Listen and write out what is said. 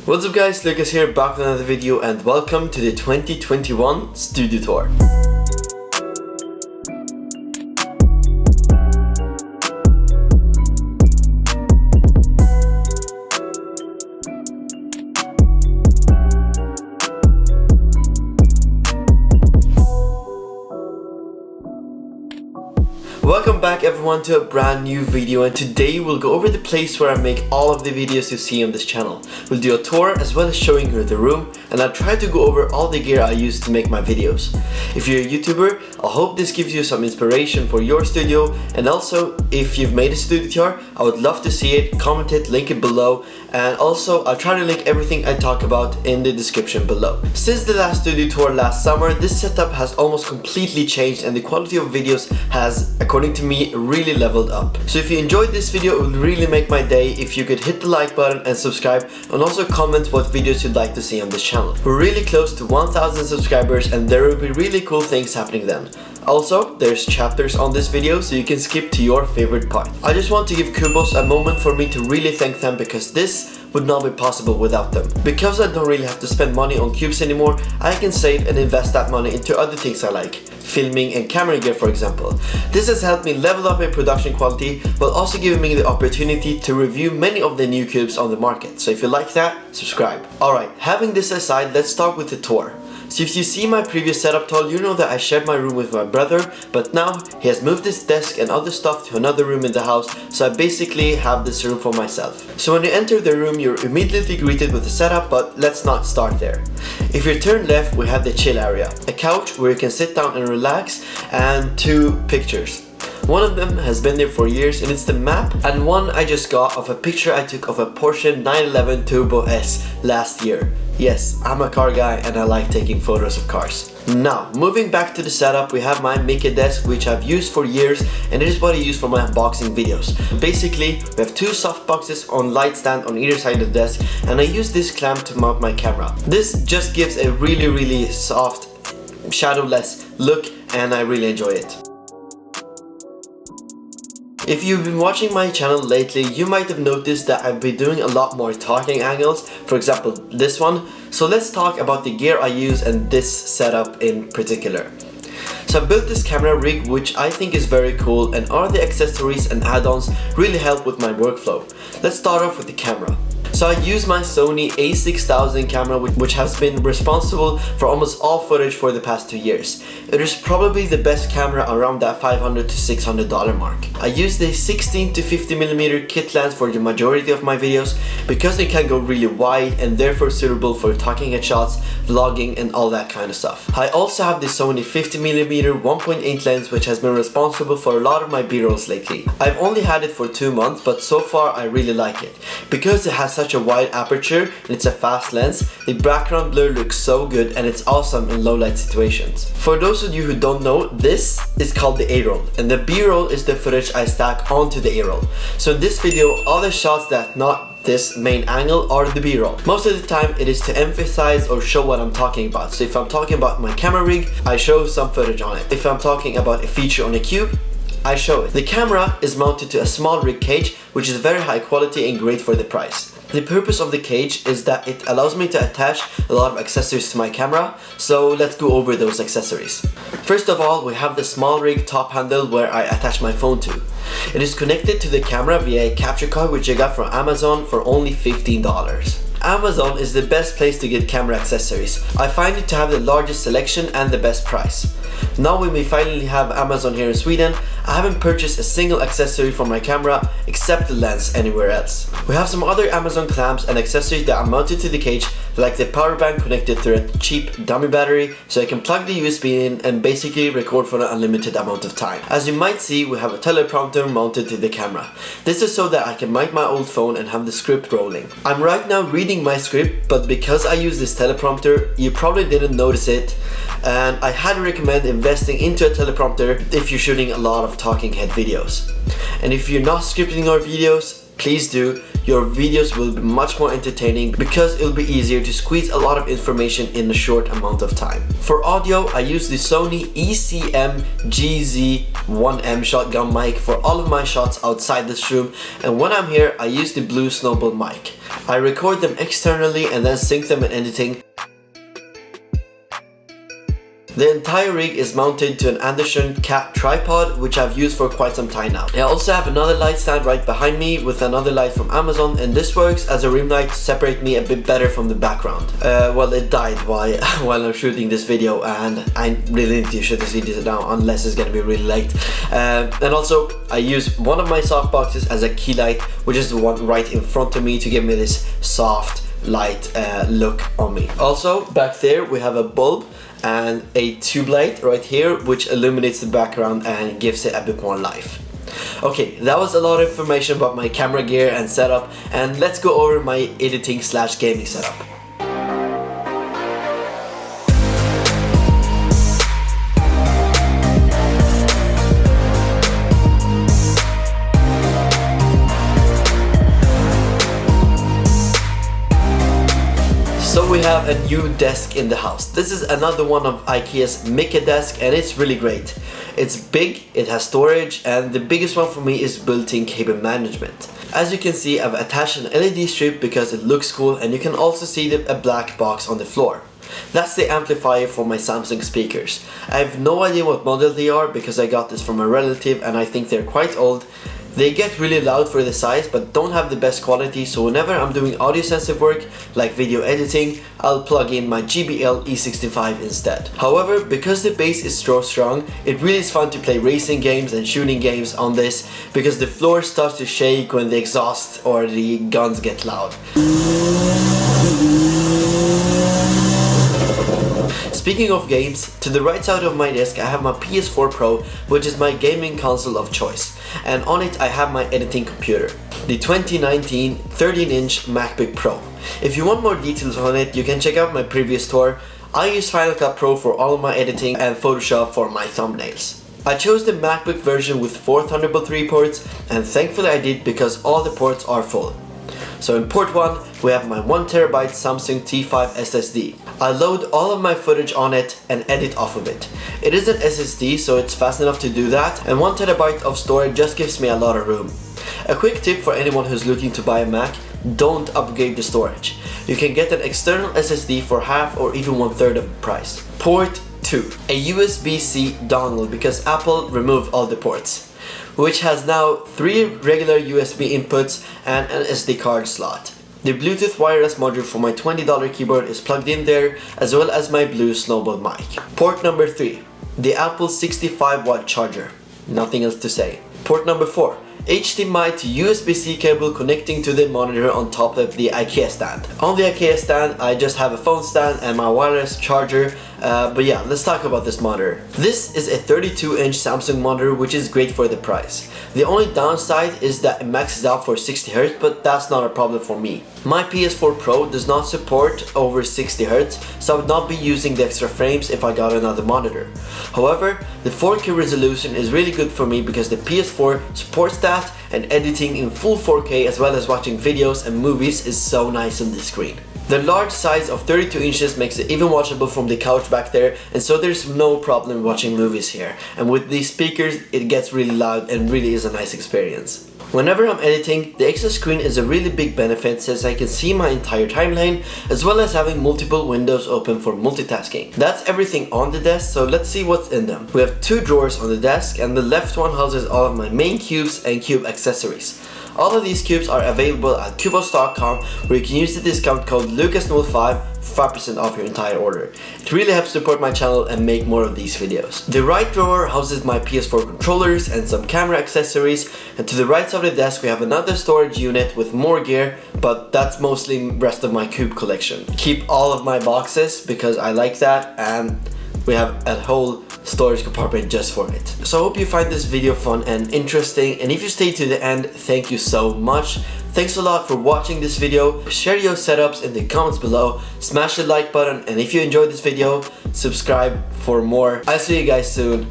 What's up guys, Lukas here, back with another video and welcome to the 2021 studio tour. Welcome back everyone to a brand new video, and today we'll go over the place where I make all of the videos you see on this channel. We'll do a tour as well as showing you the room, and I'll try to go over all the gear I use to make my videos. If you're a YouTuber, I hope this gives you some inspiration for your studio, and also if you've made a studio tour, I would love to see it. Comment it, link it below, and also I'll try to link everything I talk about in the description below. Since the last studio tour last summer, this setup has almost completely changed and the quality of videos has, according to me, really leveled up. So if you enjoyed this video, it would really make my day if you could hit the like button and subscribe, and also comment what videos you'd like to see on this channel. We're really close to 1000 subscribers and there will be really cool things happening then. Also, there's chapters on this video so you can skip to your favorite part. I just want to give Kubos a moment for me to really thank them, because this would not be possible without them. Because I don't really have to spend money on cubes anymore, I can save and invest that money into other things I like. Filming and camera gear, for example. This has helped me level up my production quality while also giving me the opportunity to review many of the new cubes on the market. So if you like that, subscribe. Alright, having this aside, let's start with the tour. So if you see my previous setup tour, you know that I shared my room with my brother, but now he has moved his desk and other stuff to another room in the house, so I basically have this room for myself. So when you enter the room, you're immediately greeted with the setup, but let's not start there. If you turn left, we have the chill area, a couch where you can sit down and relax, and two pictures. One of them has been there for years and it's the map, and one I just got of a picture I took of a Porsche 911 Turbo S last year. Yes, I'm a car guy and I like taking photos of cars. Now, moving back to the setup, we have my Mickey desk, which I've used for years, and it is what I use for my unboxing videos. Basically, we have two soft boxes on light stand on either side of the desk, and I use this clamp to mount my camera. This just gives a really soft, shadowless look, and I really enjoy it. If you've been watching my channel lately, you might have noticed that I've been doing a lot more talking angles, for example this one. So let's talk about the gear I use and this setup in particular. So I built this camera rig, which I think is very cool, and all the accessories and add-ons really help with my workflow. Let's start off with the camera. So I use my Sony a6000 camera, which has been responsible for almost all footage for the past 2 years. It is probably the best camera around that $500 to $600 mark. I use the 16 to 50mm kit lens for the majority of my videos because it can go really wide and therefore suitable for talking head shots, vlogging and all that kind of stuff. I also have the Sony 50mm 1.8 lens, which has been responsible for a lot of my b-rolls lately. I've only had it for 2 months, but so far I really like it. Because it has such a wide aperture and it's a fast lens, the background blur looks so good and it's awesome in low light situations. For those of you who don't know, this is called the A-roll, and the B-roll is the footage I stack onto the A-roll. So in this video, all the shots that not this main angle are the B-roll. Most of the time it is to emphasize or show what I'm talking about. So if I'm talking about my camera rig, I show some footage on it. If I'm talking about a feature on a cube, I show it. The camera is mounted to a small rig cage, which is very high quality and great for the price. The purpose of the cage is that it allows me to attach a lot of accessories to my camera, so let's go over those accessories. First of all, we have the small rig top handle where I attach my phone to. It is connected to the camera via a capture card, which I got from Amazon for only $15. Amazon is the best place to get camera accessories. I find it to have the largest selection and the best price. Now when we finally have Amazon here in Sweden, I haven't purchased a single accessory for my camera except the lens anywhere else. We have some other Amazon clamps and accessories that are mounted to the cage, like the power bank connected through a cheap dummy battery, so I can plug the USB in and basically record for an unlimited amount of time. As you might see, we have a teleprompter mounted to the camera. This is so that I can mic my old phone and have the script rolling. I'm right now reading my script, but because I use this teleprompter, you probably didn't notice it, and I highly recommend investing into a teleprompter if you're shooting a lot of talking head videos. And if you're not scripting your videos, please do. Your videos will be much more entertaining because it'll be easier to squeeze a lot of information in a short amount of time. For audio, I use the Sony ECM GZ1M shotgun mic for all of my shots outside this room, and when I'm here I use the Blue Snowball mic. I record them externally and then sync them in editing. The entire rig is mounted to an Anderson cat tripod, which I've used for quite some time now. I also have another light stand right behind me with another light from Amazon, and this works as a rim light to separate me a bit better from the background. Well, it died while I'm shooting this video, and I really need to shoot this video now unless it's gonna be really late. And also, I use one of my soft boxes as a key light, which is the one right in front of me to give me this soft light look on me. Also, back there we have a bulb and a tube light right here, which illuminates the background and gives it a bit more life. Okay, that was a lot of information about my camera gear and setup, and let's go over my editing / gaming setup. So we have a new desk in the house. This is another one of IKEA's Mickey desk, and it's really great. It's big, it has storage, and the biggest one for me is built-in cable management. As you can see, I've attached an LED strip because it looks cool, and you can also see a black box on the floor. That's the amplifier for my Samsung speakers. I have no idea what model they are because I got this from a relative and I think they're quite old. They get really loud for the size but don't have the best quality, so whenever I'm doing audio sensitive work like video editing, I'll plug in my JBL E65 instead. However, because the bass is so strong, it really is fun to play racing games and shooting games on this because the floor starts to shake when the exhaust or the guns get loud. Speaking of games, to the right side of my desk I have my PS4 Pro, which is my gaming console of choice, and on it I have my editing computer, the 2019 13-inch MacBook Pro. If you want more details on it, you can check out my previous tour. I use Final Cut Pro for all of my editing and Photoshop for my thumbnails. I chose the MacBook version with 4 Thunderbolt 3 ports, and thankfully I did because all the ports are full. So in port 1 we have my 1TB Samsung T5 SSD. I load all of my footage on it and edit off of it. It is an SSD, so it's fast enough to do that, and 1TB of storage just gives me a lot of room. A quick tip for anyone who's looking to buy a Mac: don't upgrade the storage. You can get an external SSD for half or even 1/3 of the price. Port 2, a USB-C dongle because Apple removed all the ports, which has now 3 regular USB inputs and an SD card slot. The Bluetooth wireless module for my $20 keyboard is plugged in there, as well as my Blue Snowball mic. Port number 3, the Apple 65-watt charger. Nothing else to say. Port number 4, HDMI to USB-C cable connecting to the monitor on top of the IKEA stand. On the IKEA stand I just have a phone stand and my wireless charger, but yeah, let's talk about this monitor. This is a 32-inch Samsung monitor, which is great for the price. The only downside is that it maxes out for 60Hz, but that's not a problem for me. My PS4 Pro does not support over 60Hz, so I would not be using the extra frames if I got another monitor. However, the 4K resolution is really good for me because the PS4 supports that, and editing in full 4K as well as watching videos and movies is so nice on the screen. The large size of 32 inches makes it even watchable from the couch back there, and so there's no problem watching movies here. And with these speakers, it gets really loud and really is a nice experience. Whenever I'm editing, the extra screen is a really big benefit since I can see my entire timeline, as well as having multiple windows open for multitasking. That's everything on the desk, so let's see what's in them. We have 2 drawers on the desk, and the left one houses all of my main cubes and cube accessories. All of these cubes are available at cubos.com, where you can use the discount code Lukas Noel 5% off your entire order. It really helps support my channel and make more of these videos. The right drawer houses my PS4 controllers and some camera accessories, and to the right side of the desk we have another storage unit with more gear, but that's mostly the rest of my cube collection. Keep all of my boxes because I like that, and we have a whole storage compartment just for it. So I hope you find this video fun and interesting, and if you stay to the end, thank you so much. Thanks a lot for watching this video. Share your setups in the comments below, smash the like button, and if you enjoyed this video, subscribe for more. I'll see you guys soon.